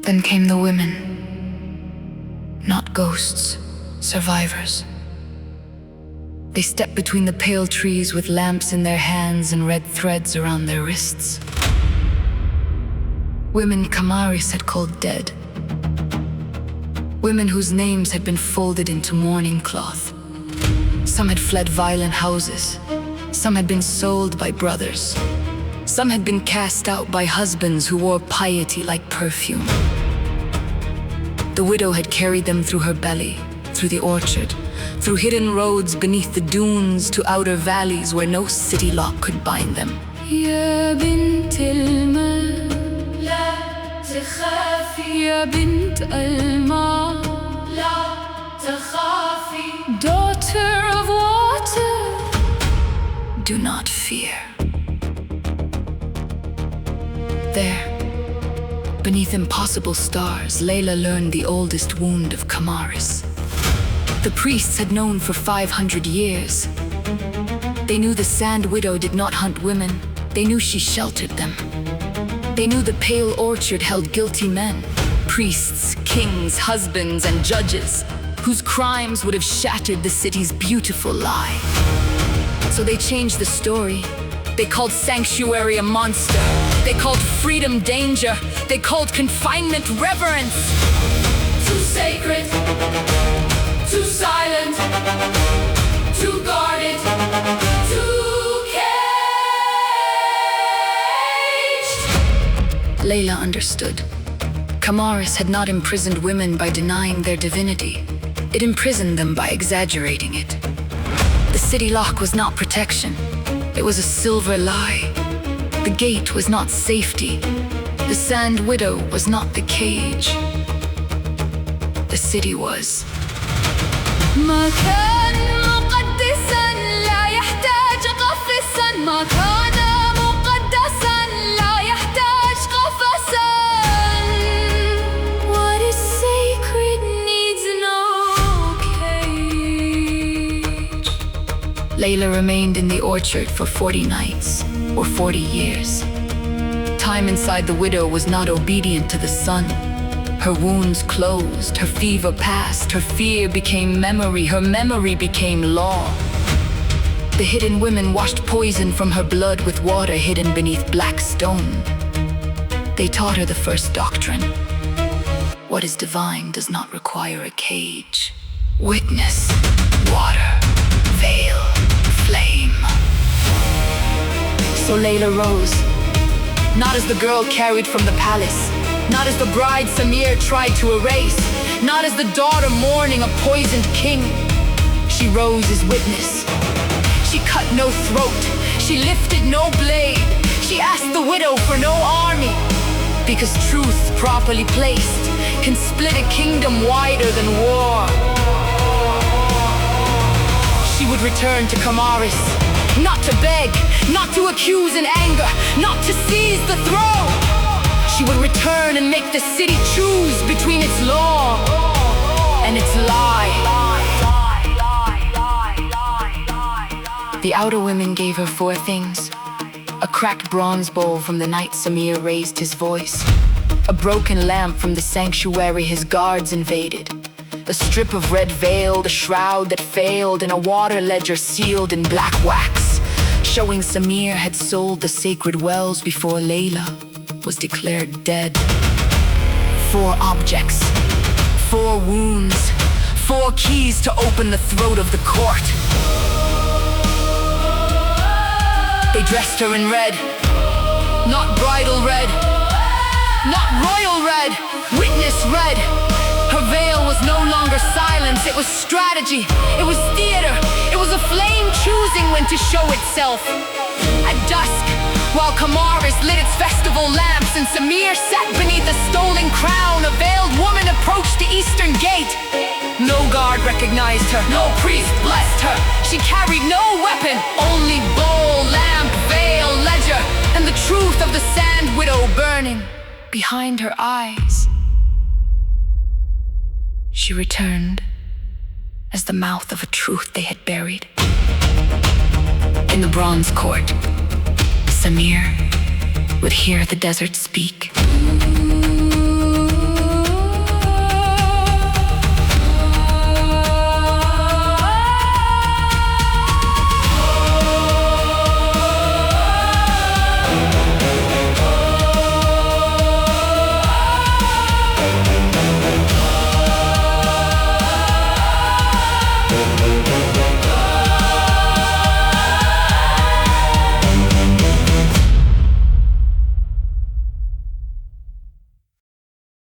Then came the women. Not ghosts, survivors. They stepped between the pale trees with lamps in their hands and red threads around their wrists. Women Qamaris had called dead. Women whose names had been folded into mourning cloth. Some had fled violent houses. Some had been sold by brothers. Some had been cast out by husbands who wore piety like perfume. The widow had carried them through her belly, through the orchard, through hidden roads beneath the dunes to outer valleys where no city lock could bind them. يا بنت الماء لا تخافي يا بنت الماء لا تخافي Daughter of water, do not fear. There, beneath impossible stars, Layla learned the oldest wound of Qamaris. The priests had known for 500 years. They knew the sand widow did not hunt women. They knew she sheltered them. They knew the pale orchard held guilty men, priests, kings, husbands, and judges, whose crimes would have shattered the city's beautiful lie. So they changed the story. They called sanctuary a monster. They called freedom danger. They called confinement reverence. too sacred, too silent, too guarded, too caged. Layla understood. Qamaris had not imprisoned women by denying their divinity. It imprisoned them by exaggerating it. The city lock was not protection. It was a silver lie. The gate was not safety. The sand widow was not the cage. The city was. مكان مقدسا لا يحتاج قفصا مكان مقدسا لا يحتاج قفصا What is sacred needs no cage. Layla remained in the orchard for 40 nights, or 40 years. Time inside the widow was not obedient to the sun. Her wounds closed, her fever passed, her fear became memory, her memory became law. The hidden women washed poison from her blood with water hidden beneath black stone. They taught her the first doctrine. What is divine does not require a cage. Witness, water, veil, flame. So Layla rose, not as the girl carried from the palace, not as the bride Samir tried to erase, not as the daughter mourning a poisoned king. She rose as witness. She cut no throat, she lifted no blade. She asked the widow for no army, because truth properly placed can split a kingdom wider than war. She would return to Qamaris, not to beg, not to accuse in anger, not to seize the throne. She would return and make the city choose between its law and its lie. The outer women gave her 4 things. A cracked bronze bowl from the night Samir raised his voice. A broken lamp from the sanctuary his guards invaded. A strip of red veil, the shroud that failed, and a water ledger sealed in black wax, showing Samir had sold the sacred wells before Layla was declared dead. 4 objects, 4 wounds, 4 keys to open the throat of the court. They dressed her in red, not bridal red, not royal red, witness red. Her veil was no longer silence, it was strategy, it was theater, it was a flame choosing when to show itself. At dusk, while Qamaris lit its festival lamps and Samir sat beneath a stolen crown, a veiled woman approached the eastern gate. No guard recognized her, no priest blessed her. She carried no weapon, only bowl, lamp, veil, ledger, and the truth of the sand widow burning behind her eyes. She returned as the mouth of a truth they had buried. In the bronze court, Samir would hear the desert speak.